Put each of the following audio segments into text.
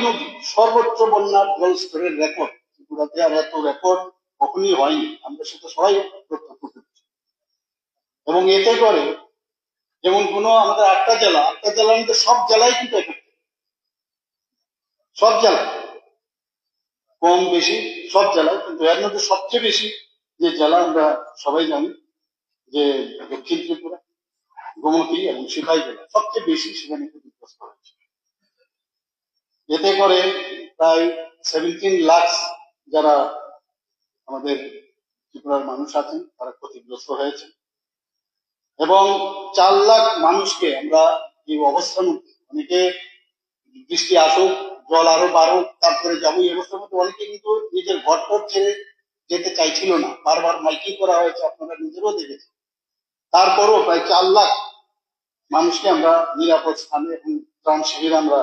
নদী সর্বোচ্চ বন্যার জল স্তরের রেকর্ড ত্রিপুরাতে, আর এত রেকর্ড কখনই হয়নি, আমরা সেটা সবাই প্রত্যক্ষ করছি। এবং এতে করে যেমন কোনো আমাদের 8টা জেলার মধ্যে সব জেলায় কিন্তু সব জেলায় কম বেশি সব জেলায়, কিন্তু এর মধ্যে সবচেয়ে বেশি যে জেলা আমরা সবাই জানি যে দক্ষিণ ত্রিপুরা, গোমতী এবং সিপাহী জেলা সবচেয়ে বেশি সেখানে ক্ষতিগ্রস্ত হয়েছে। এতে করে প্রায় 17 লাখ যারা আমাদের ত্রিপুরার মানুষ আছেন তারা ক্ষতিগ্রস্ত হয়েছে, এবং 4 লাখ মানুষকে আমরা এই অবস্থান, অনেকে বৃষ্টি আসুক, জল আরো বাড়ুক, তারপরে যাবো, এই অবস্থার মধ্যে অনেকে কিন্তু নিজের ঘর ছেড়ে যেতে চাইছিল না, বারবার মাইকিং করা হয়েছে, আপনারা নিজেরও দেখেছেন। তারপরও প্রায় 4 লাখ মানুষকে আমরা নিরাপদ স্থানে এবং ত্রাণ শিবির আমরা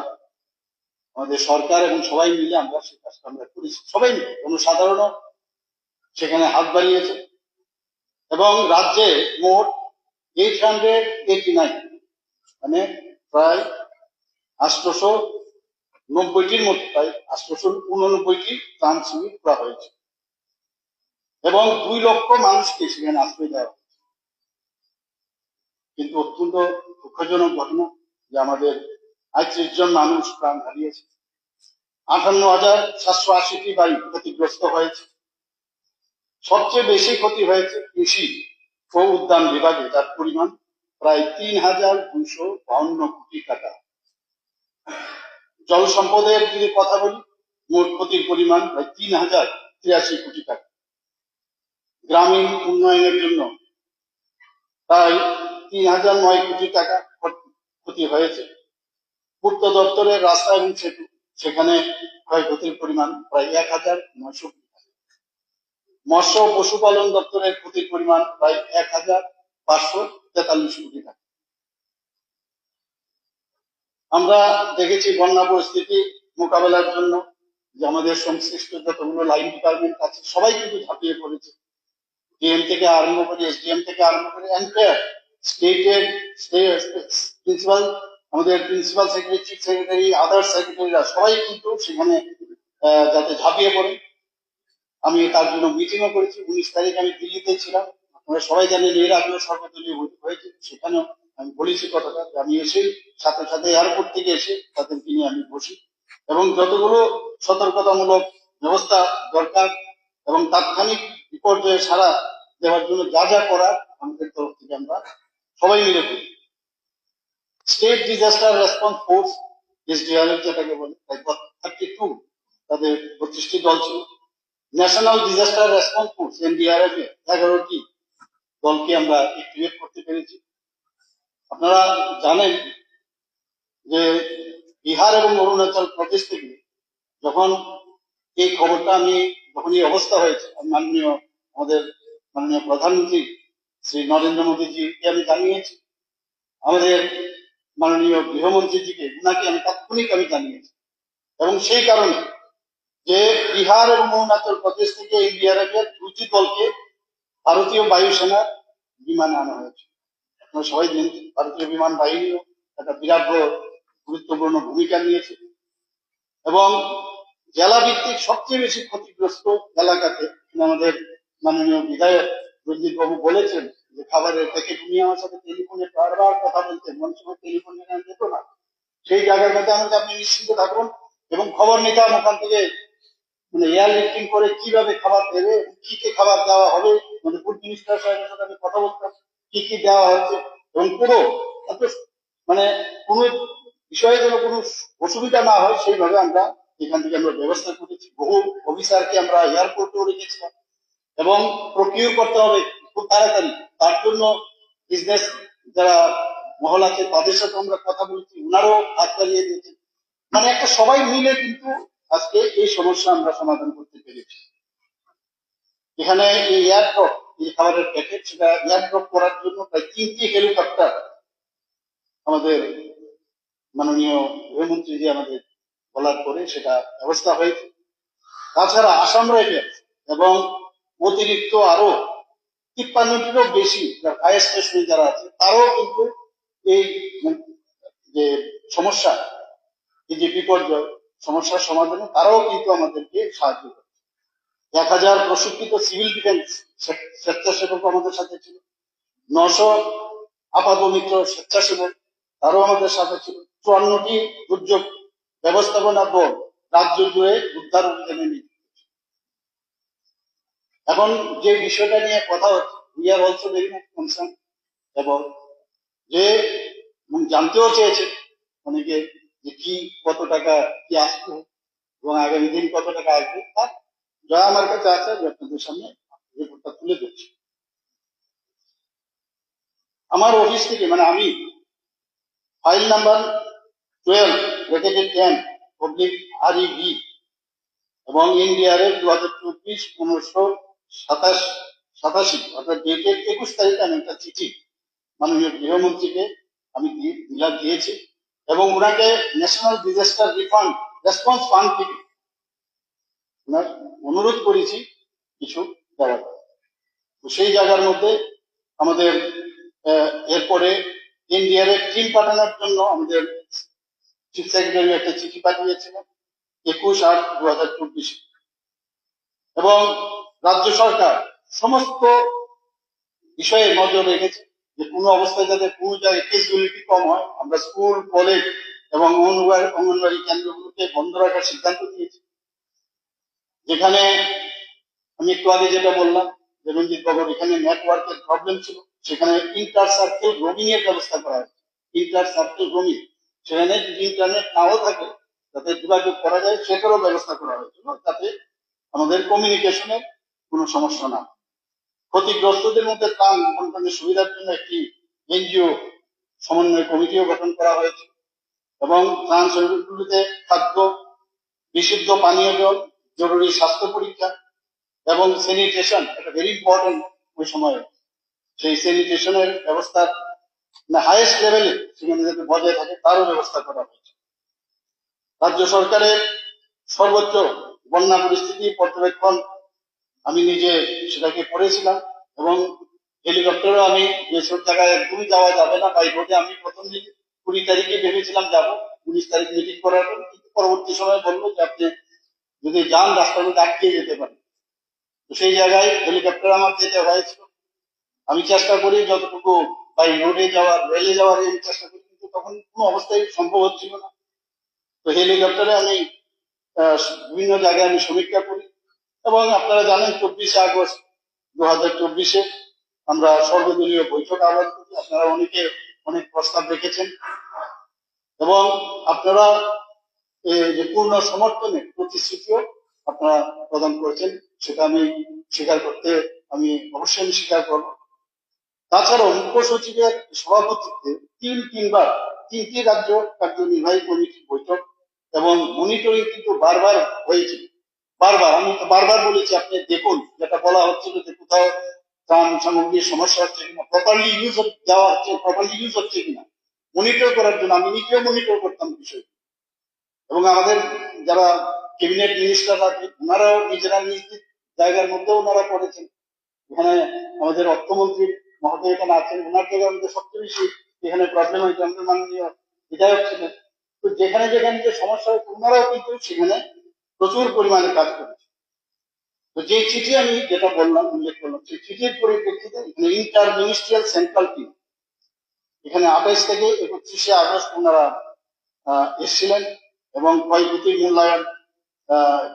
আমাদের সরকার এবং সবাই মিলে আমরা সেই কাজটা আমরা করেছি, সবাই মিলে, জনসাধারণও সেখানে হাত বাড়িয়েছে। এবং রাজ্যে মোট 889 মানে প্রায় 890টির মধ্যে প্রায় 889টি ত্রাণ শিবির করা হয়েছে, এবং 2 লক্ষ মানুষকে সেখানে আশ্রয় দেওয়া হয়েছে। কিন্তু অত্যন্ত দুঃখজনক ঘটনা যে আমাদের 38 জন মানুষ প্রাণ হারিয়েছে, 58,780টি বাড়ি ক্ষতিগ্রস্ত হয়েছে। সবচেয়ে বেশি ক্ষতি হয়েছে কৃষি ও উদ্যান বিভাগে, যার পরিমাণ প্রায় 3,252 কোটি টাকা। জল সম্পদের যদি কথা বলি, মোট ক্ষতির পরিমাণ প্রায় 3,083 কোটি টাকা। গ্রামীণ উন্নয়নের জন্য প্রায় 3,009 কোটি টাকা ক্ষতি হয়েছে। পূর্ত দপ্তরের রাস্তা এবং সেতু, সেখানে ক্ষয়ক্ষতির পরিমাণ প্রায় 1,900 কোটি টাকা। মৎস্য ও পশুপালন দপ্তরের ক্ষতির পরিমাণ প্রায় 1,543 কোটি টাকা। আমরা দেখেছি বন্যা পরিস্থিতি মোকাবেলার জন্য যে আমাদের সংশ্লিষ্ট যতগুলো লাইন ডিপার্টমেন্ট আছে সবাই কিন্তু ঝাঁপিয়ে পড়েছে, ডিএম থেকে আরম্ভ করে এসডিএম থেকে আরম্ভ করে এন্টায়ার স্টেটের প্রিন্সিপাল, আমাদের প্রিন্সিপাল সেক্রেটারি, চিফ সেক্রেটারি, আদার সেক্রেটারিরা সবাই কিন্তু সেখানে যাতে ঝাঁপিয়ে পড়ে। আমি তার জন্য মিটিংও করেছি। 19 তারিখ আমি দিল্লিতে ছিলাম, আপনারা সবাই জানেন, এর আগেও সর্বদলীয় বৈঠক হয়েছে, সেখানেও আমি বলেছি কথাটা যে আমি এসে সাথে সাথে এয়ারপোর্ট থেকে এসে তাদেরকে নিয়ে আমি বসি, এবং যতগুলো সতর্কতামূলক ব্যবস্থা দরকার এবং তাৎক্ষণিক বিপর্যয়ে সাড়া দেওয়ার জন্য যা যা করার আমাদের তরফ থেকে আমরা সবাই মিলে করি। State disaster response force SDRF যেটাকে বলে, 32 তাদের 32টি দল ছিল। National disaster response force NDRF এর 11টি দলকে আমরা অ্যাক্টিভেট করতে পেরেছি। আপনারা জানেন যে বিহার এবং অরুণাচল প্রদেশ থেকে যখন এই খবরটা যখন এই অবস্থা হয়েছে, আমাদের মাননীয় প্রধানমন্ত্রী শ্রী নরেন্দ্র মোদীজিকে আমি জানিয়েছি, আমাদের মাননীয় গৃহমন্ত্রীজিকে, উনাকে আমি তাৎক্ষণিক জানিয়েছি, এবং সেই কারণে যে বিহার এবং অরুণাচল প্রদেশ থেকে এনডিআরএফ এর 2টি দলকে ভারতীয় বায়ুসেনার বিমানে আনা হয়েছে। আপনারা সবাই জানেন ভারতীয় বিমান বাহিনীও একটা বিরাট গুরুত্বপূর্ণ ভূমিকা নিয়েছে, এবং জেলা ভিত্তিক সবচেয়ে বেশি ক্ষতিগ্রস্ত এলাকাতে আমাদের মাননীয় বিধায়ক রঞ্জিত বাবু বলেছেন যে খাবারের প্যাকেট, উনি আমার সাথে টেলিফোনে বারবার কথা বলতেন, মনে সময় টেলিফোন যেত না, সেই জায়গার মধ্যে আমাকে আপনি নিশ্চিন্ত থাকুন এবং খবর নিতাম ওখান থেকে, এয়ার লিফটিং করে কিভাবে খাবার দেবে, কি কি খাবার দেওয়া হবে, ফুড মিনিস্টার সাহেবের সাথে আমি কথা বলতাম কি কি দেওয়া হচ্ছে, এবং পুরো কোনো বিষয়ে যেন কোনো অসুবিধা না হয় সেইভাবে আমরা এখান থেকে আমরা ব্যবস্থা করেছি। বহু অফিসারকে আমরা এয়ারপোর্টেও রেখেছিলাম, এবং প্রকিউর করতে হবে খুব তাড়াতাড়ি, তার জন্য বিজনেস যারা মহল আছে তাদের সাথে আমরা কথা বলেছি, ওনারও হাত বাড়িয়ে দিয়েছে। একটা সবাই মিলে কিন্তু আজকে এই সমস্যা আমরা সমাধান করতে পেরেছি। এখানে এই এয়ারড্রপ, এই খাবারের প্যাকেট, সেটা এয়ারড্রপ করার জন্য প্রায় 3টি হেলিকপ্টার আমাদের মাননীয় গৃহমন্ত্রী যে আমাদের বলার পরে সেটা ব্যবস্থা হয়েছে। তাছাড়া আসাম রাইফেলস এবং অতিরিক্ত আরো 53টিরও বেশি ফায়ার স্টেশনে যারা আছে তারাও কিন্তু এই যে সমস্যা, এই যে বিপর্যয়, সমস্যার সমাধানে তারাও কিন্তু আমাদেরকে সাহায্য করে। 1000 প্রশিক্ষিত সিভিল ডিফেন্স স্বেচ্ছাসেবক আমাদের সাথে ছিল, 900 আপাত মিত্র স্বেচ্ছাসেবক তারাও আমাদের সাথে ছিল, 54টি দুর্যোগ ব্যবস্থাপনা দল রাজ্য জুড়ে উদ্ধার অভিযানে নিয়োজিত। এখন যে বিষয়টা নিয়ে কথা হচ্ছে, we are also very much concern এবং যে জানতেও চেয়েছে অনেকে যে কি কত টাকা কি আসবে এবং আগামী দিন কত টাকা আসবে, তার যা আমার কাছে আছে আমি আপনাদের সামনে রিপোর্টটা তুলে ধরছি। আমার অফিস থেকে মানে আমি ফাইল নাম্বার 12 পাবলিক REB এবং ইন্ডিয়ারের 2024-15-87 অর্থাৎ ডেটের 21 তারিখে আমি একটা চিঠি মাননীয় গৃহমন্ত্রীকে আমি দিয়েছি এবং ওনাকে ন্যাশনাল ডিজাস্টার রেসপন্স ফান্ড থেকে অনুরোধ করেছি কিছু দেওয়ার। তো সেই জায়গার মধ্যে আমাদের এরপরে ইন্ডিয়ারের টিম পাঠানোর জন্য আমাদের চিফ সেক্রেটারি একটা চিঠি পাঠিয়েছিলেন 21/8/2024 এবং রাজ্য সরকার সমস্ত বিষয়ে নজর রেখেছে যে কোনো অবস্থায় যাতে কোনো জায়গায় কেসবিলিটি কম হয়। আমরা স্কুল কলেজ এবং অঙ্গনবাড়ি কেন্দ্রগুলোকে বন্ধ রাখার সিদ্ধান্ত নিয়েছি। যেখানে আমি একটু আগে যেটা বললাম যে রঞ্জিত বাবুর এখানে নেটওয়ার্কের প্রবলেম ছিল, সেখানে ইন্টার সার্কেল রোমিং এর ব্যবস্থা করা হয়েছে। ইন্টার সার্কেল রোমিং, সেখানে যদি ইন্টারনেট নাও থাকে যাতে যোগাযোগ করা যায় সেটারও ব্যবস্থা করা হয়েছিল, যাতে আমাদের কমিউনিকেশনের কোনো সমস্যা না। ক্ষতিগ্রস্তদের মধ্যে ত্রাণ বন্টনের সুবিধার জন্য একটি NGO সমন্বয় কমিটিও গঠন করা হয়েছে এবং ত্রাণ শিবিরগুলিতে খাদ্য, বিশুদ্ধ পানীয় জল, জরুরি স্বাস্থ্য পরীক্ষা এবং স্যানিটেশন, এটা ভেরি ইম্পর্টেন্ট ওই সময়ে, সেই স্যানিটেশনের ব্যবস্থা হাইয়েস্ট লেভেলে সেখানে যাতে বজায় থাকে তারও ব্যবস্থা করা হয়েছে। রাজ্য সরকারের সর্বোচ্চ বন্যা পরিস্থিতি পর্যবেক্ষণ আমি নিজে সেটাকে করেছিলাম এবং হেলিকপ্টারও আমি যেসব জায়গায় একদমই যাওয়া যাবে না বাই রোডে, আমি প্রথম দিন 20 তারিখে ভেবেছিলাম যাবো, 19 তারিখ মিটিং করার পর, কিন্তু পরবর্তী সময় বললো যে আপনি যদি যান রাস্তার মধ্যে আটকে যেতে পারেন। তো সেই জায়গায় হেলিকপ্টার আমার যেতে হয়েছিল। আমি চেষ্টা করি যতটুকু বাই রোডে যাওয়ার, রেলে যাওয়ার আমি চেষ্টা করি, কিন্তু তখন কোনো অবস্থায় সম্ভব হচ্ছিল না। তো হেলিকপ্টারে আমি বিভিন্ন জায়গায় আমি সমীক্ষা করি এবং আপনারা জানেন 24শে আগস্ট 2024 আমরা সর্বদলীয় বৈঠক আহ্বান করি। আপনারা অনেকে অনেক প্রস্তাব রেখেছেন এবং আপনারা যে পূর্ণ সমর্থনে প্রতিশ্রুতিও আপনারা প্রদান করেছেন, সেটা আমি স্বীকার করতে আমি অবশ্যই স্বীকার করব। তাছাড়াও মুখ্য সচিবের সভাপতিত্বে তিনবার 3টি রাজ্য কার্যনির্বাহী কমিটির বৈঠক এবং মনিটরিং কিন্তু বারবার হয়েছে। আমি তো বারবার বলেছি, আপনি দেখুন যেটা বলা হচ্ছিল যে কোথাও ত্রাণ সামগ্রীর সমস্যা হচ্ছে কিনা, প্রপারলি ইউজ দেওয়া হচ্ছে, প্রপারলি ইউজ হচ্ছে কিনা মনিটর করার জন্য আমি নিজেও মনিটর করতাম বিষয়। এবং আমাদের যারা ক্যাবিনেট মিনিস্টার আছে ওনারাও নিজেরা নিজ জায়গার মধ্যে ওনারা করেছেন। এখানে আমাদের অর্থমন্ত্রী মহোদয় এখানে আছেন, ওনার থেকে আমাদের সবচেয়ে বেশি এখানে প্রবলেম হয়েছে আমাদের মাননীয় বিধায়ক ছিলেন। তো যেখানে যেখানে যে সমস্যা হয়েছে ওনারাও কিন্তু সেখানে প্রচুর পরিমাণে কাজ করেছে। তো যে চিঠি আমি যেটা বললাম, উল্লেখ করলাম, সেই চিঠির পরিপ্রেক্ষিতে এখানে ইন্টার মিনিস্ট্রিয়াল সেন্ট্রাল টিম এখানে 28 থেকে 31শে আগস্ট ওনারা এসেছিলেন এবং ক্ষয়ক্ষতির মূল্যায়ন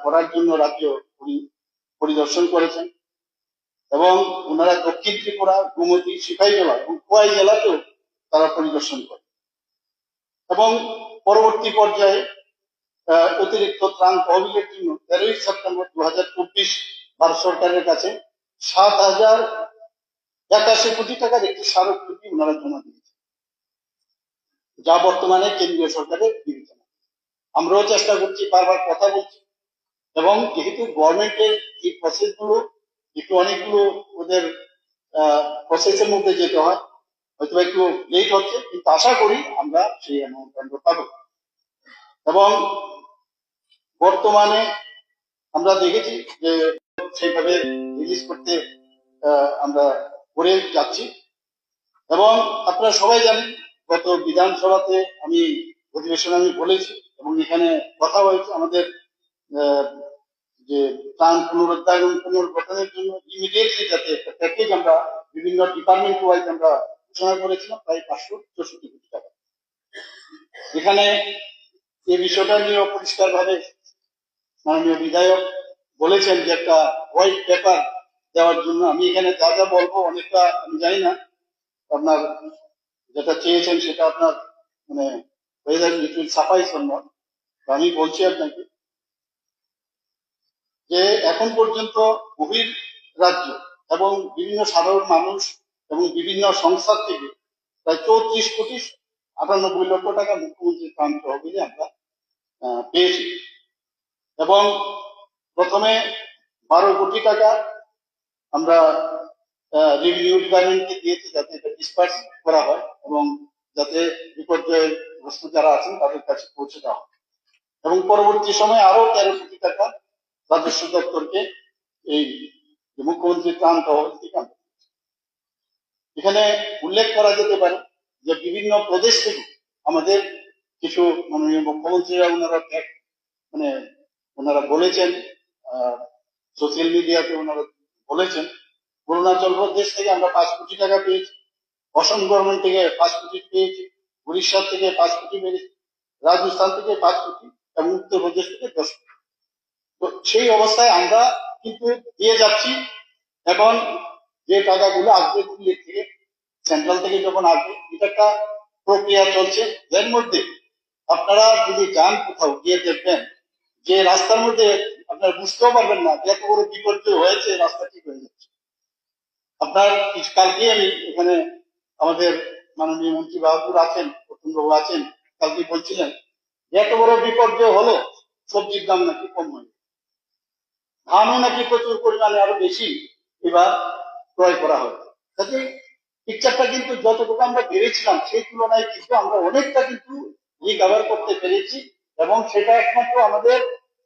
করার জন্য রাজ্য পরিদর্শন করেছেন এবং ওনারা দক্ষিণ ত্রিপুরা, গোমতী, সিপাহীজলা এবং খোয়াই জেলাতেও তারা পরিদর্শন করে এবং পরবর্তী পর্যায়ে অতিরিক্ত ত্রাণ তহবিলের জন্য 13ই সেপ্টেম্বর 2024 ভারত সরকারের কাছে 7,081 কোটি টাকার একটি স্মারকলিপি ওনারা জমা দিয়েছে, যা বর্তমানে কেন্দ্রীয় সরকারের বিবেচনা। আমরাও চেষ্টা করছি, বারবার কথা বলছি এবং যেহেতু গভর্নমেন্টের এই প্রসেস গুলো একটু অনেকগুলো ওদের প্রসেসের মধ্যে যেতে হয়, হয়তো একটু লেট হচ্ছে, কিন্তু আশা করি আমরা সেই অ্যামাউন্ট আমরা পাবো। এবং বর্তমানে আমরা দেখেছি যে সেইভাবে রিলিজ করতে আমরা করে যাচ্ছি এবং আপনারা সবাই জানেন গত বিধানসভাতে আমি অধিবেশনে আমি বলেছি এবং এখানে কথা হয়েছে আমাদের আহ, যে ত্রাণ পুনরুদ্ধার এবং পুনর্গঠনের জন্য ইমিডিয়েটলি যাতে একটা প্যাকেজ আমরা বিভিন্ন ডিপার্টমেন্ট ওয়াইজ আমরা ঘোষণা করেছিলাম প্রায় 564 কোটি টাকা। এখানে এই বিষয়টা নিয়েও পরিষ্কার ভাবে মাননীয় বিধায়ক বলেছেন যে একটা হোয়াইট পেপার দেওয়ার জন্য। আমি এখানে যা যা বলবো অনেকটা আমি জানি না, আপনার যেটা চেয়েছেন সেটা আপনার মানে হয়ে যাবে, ইট উইল সাফাইস অর নট। আমি বলছি আপনাকে যে এখন পর্যন্ত বহির রাজ্য এবং বিভিন্ন সাধারণ মানুষ এবং বিভিন্ন সংস্থা থেকে প্রায় 34,98,লক্ষ টাকা মুখ্যমন্ত্রীর ত্রাণ তহবিলে আমরা পেয়েছি। এবং প্রথমে 12 কোটি টাকা আমরা রেভিনিউ ডিপার্টমেন্টকে দিয়েছি যাতে এটা ডিসপার্স করা হয় এবং যাতে বিপর্যয়গ্রস্ত যারা আছেন তাদের কাছে পৌঁছে দেওয়া হয়। এবং পরবর্তী সময়ে আরো 13 কোটি টাকা রাজস্ব দপ্তরকে এই মুখ্যমন্ত্রীর ত্রাণ তহবিল থেকে আমরা দিয়েছি। এখানে উল্লেখ করা যেতে পারে যে বিভিন্ন প্রদেশ থেকে আমাদের কিছু মাননীয় মুখ্যমন্ত্রীরা মানে ওনারা বলেছেন, সোশ্যাল মিডিয়াতে ওনারা বলেছেন, অরুণাচল প্রদেশ থেকে আমরা 5 কোটি টাকা পেয়েছি, অসম গভর্নমেন্ট থেকে 5 কোটি পেয়েছি, উড়িষ্যা থেকে 5 কোটি পেয়েছি, রাজস্থান থেকে 5 কোটি এবং উত্তরপ্রদেশ থেকে 10 কোটি। তো সেই অবস্থায় আমরা কিন্তু দিয়ে যাচ্ছি। এখন যে টাকাগুলো আসবে দিল্লি থেকে, সেন্ট্রাল থেকে যখন আসবে, এটা একটা প্রক্রিয়া চলছে। এর মধ্যে আপনারা যদি যান কোথাও গিয়ে দেখবেন যে রাস্তার মধ্যে আপনার বুঝতেও পারবেন না যে এত বড় বিপর্যয় হয়েছে, রাস্তা ঠিক হয়ে যাচ্ছে। আপনার কালকে আমি এখানে আমাদের মাননীয় মন্ত্রী বাহাদুর আছেন, প্রথমবাবু আছেন, কালকে বলছিলেন যে এত বড় বিপর্যয় হলো, সবজির দাম নাকি কম হয়, ধানও নাকি প্রচুর পরিমাণে আরো বেশি এবার ক্রয় করা হয়। কাজে পিকচারটা কিন্তু যতটুকু আমরা ভেবেছিলাম সেই তুলনায় কিন্তু আমরা অনেকটা কিন্তু রিকভার করতে পেরেছি। এবং সেটা একমাত্র আমাদের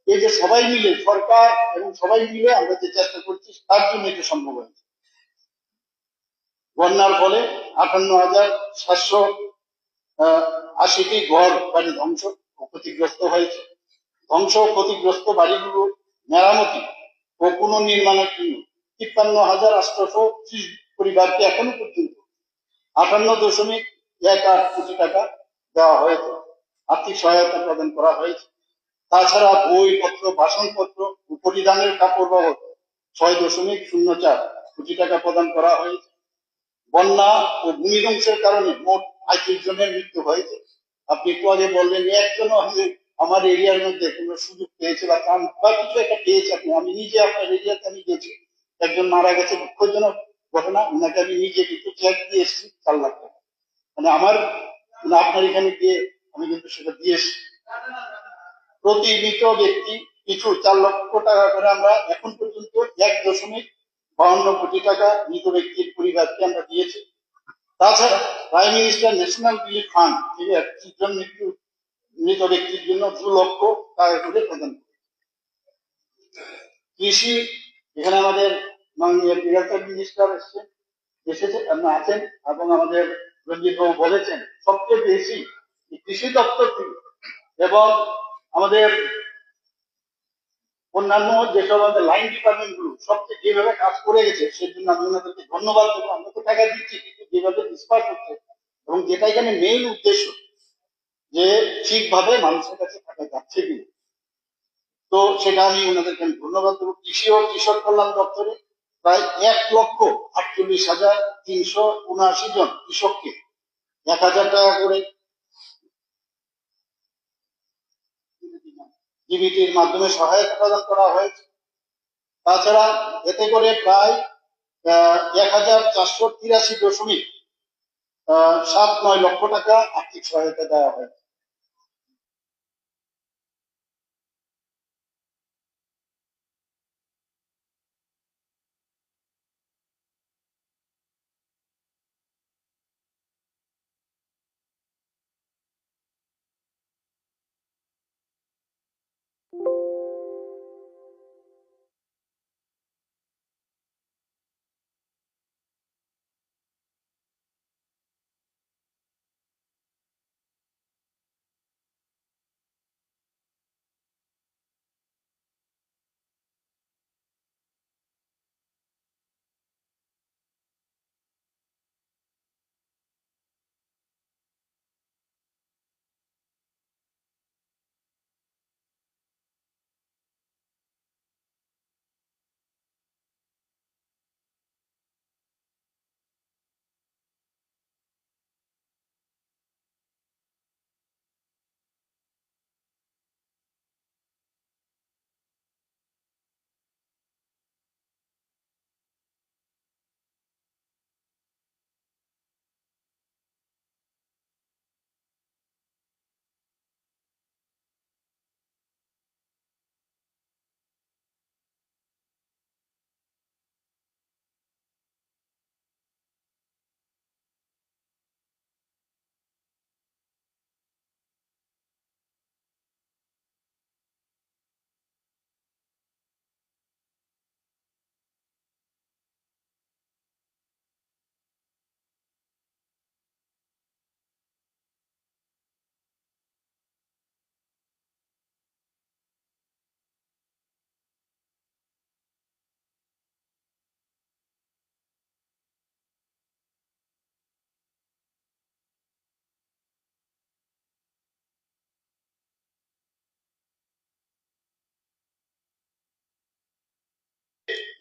এই যে সবাই মিলে, সরকার এবং সবাই মিলে আমরা যে চেষ্টা করছি তার জন্য এটা সম্ভব হয়েছে। বন্যার ফলে 58,780টি ঘর বাড়ি ধ্বংস ও ক্ষতিগ্রস্ত হয়েছে। ধ্বংস ও ক্ষতিগ্রস্ত বাড়িগুলো মেরামতি ও পুনর্নির্মাণের জন্য 53,830 পরিবারকে এখনো পর্যন্ত 58.18 কোটি টাকা দেওয়া হয়েছে, আর্থিক সহায়তা প্রদান করা হয়েছে। তাছাড়া বইপত্র, বাসনপত্র ও পরিধানের কাপড় বাবদ 6.04 কোটি টাকা প্রদান করা হয়েছে। বন্যা ও ভূমিধ্বংসের কারণে মোট 35 জনের মৃত্যু হয়েছে। আপনি একটু আগে বললেন একজনও আমার এরিয়ার মধ্যে কোনো সুযোগ পেয়েছে বা কাম বা কিছু একটা পেয়েছে। আমি নিজে আপনার এরিয়াতে আমি গেছি, একজন মারা গেছে, দুঃখজনক ঘটনা। ওনাকে আমি নিজে কিন্তু চেক দিয়ে এসেছি 4 লাখ টাকা, মানে আমার মানে আপনার এখানে গিয়ে আমি কিন্তু সেটা দিয়ে এসেছি। প্রতি মৃত ব্যক্তি কিছু 4 লক্ষ টাকা করে আমরা এখন পর্যন্ত 1.52 কোটি টাকা মৃত ব্যক্তির পরিবারকে আমরা দিয়েছি। তাছাড়া prime minister national relief fund থেকে 31 জন মৃত ব্যক্তির জন্য 2 লক্ষ টাকা করে প্রদান করে। কৃষি, এখানে আমাদের মাননীয় এগ্রিকালচার মিনিস্টার আছেন এবং আমাদের রঞ্জিত বাবু বলেছেন সবচেয়ে বেশি কৃষি দপ্তর থেকে এবং আমাদের অন্যান্য যেসব আমাদের লাইন ডিপার্টমেন্ট গুলো সবচেয়ে যেভাবে কাজ করে গেছে সেই জন্য আমি ওনাদেরকে ধন্যবাদ দেবো। আমরা তো টাকা দিচ্ছি কিন্তু যেভাবে ডিসপার্স হচ্ছে এবং যেটা এখানে মেইন উদ্দেশ্য যে ঠিকভাবে মানুষের কাছে টাকা যাচ্ছে কিনা, তো সেটা আমি ওনাদেরকে আমি ধন্যবাদ দেবো। কৃষি ও কৃষক কল্যাণ দপ্তরে প্রায় 1,48,379 জন কৃষককে 1,000 টাকা করে ডিবিটির মাধ্যমে সহায়তা প্রদান করা হয়েছে। তাছাড়া এতে করে প্রায় 1,483.79 লক্ষ টাকা আর্থিক সহায়তা দেওয়া হয়েছে।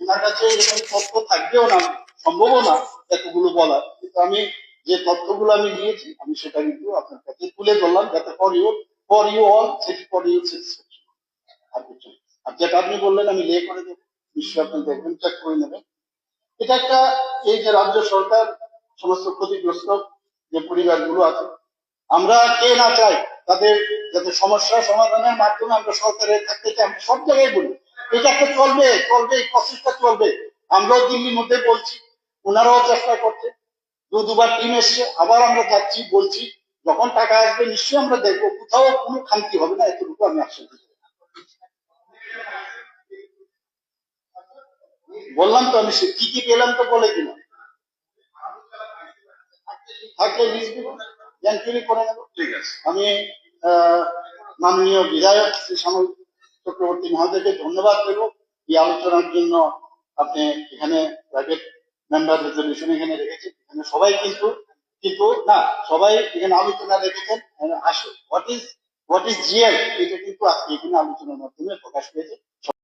ওনার কাছে এরকম তথ্য থাকবেও না, সম্ভবও না এতগুলো বলার, কিন্তু আমি যে তথ্যগুলো আমি নিয়েছি আমি সেটা কিন্তু আপনার কাছে তুলে ধরলাম, যাতে ফর ইউ অল সেটি ফর ইউ আর কিছু না। আর যেটা আপনি বললেন আমি লে করে দেবো, নিশ্চয়ই আপনি দেখবেন, চেক করে নেবেন। এটা একটা, এই যে রাজ্য সরকার সমস্ত ক্ষতিগ্রস্ত যে পরিবারগুলো আছে, আমরা কে না চাই তাদের যাতে সমস্যা সমাধানের মাধ্যমে আমরা সরকারে থাকতে চাই, আমরা সব জায়গায় বলি এটা একটা চলবে চলবে, এই প্রসেসটা চলবে। আমরাও দিল্লির মধ্যে বলছি, ওনারাও চেষ্টা করছে, দুবার টিম এসছে, আবার আমরা যাচ্ছি বলছি, যখন টাকা আসবে নিশ্চয়ই আমরা দেখবো, কোথাও কোনো খামতি হবে না, এতটুকু আমি আশ্বাস দিচ্ছি। বললাম তো আমি কি কি পেলাম তো বলে দিলাম, থাকলে লিস্ট দিব, জ্ঞানচুরি করে নেবো। ঠিক আছে। আমি মাননীয় বিধায়ক শ্রী শ্যামল চক্রবর্তী মহোদয়কে ধন্যবাদ দেব এই আলোচনার জন্য। আপনি এখানে প্রাইভেট মেম্বার রেজলিউশন এখানে রেখেছেন, এখানে সবাই কিন্তু কিন্তু না, সবাই এখানে আলোচনা রেখেছেন। আসলে হোয়াট ইজ জিএল, এটা কিন্তু আজকে এখানে আলোচনার মাধ্যমে প্রকাশ পেয়েছে।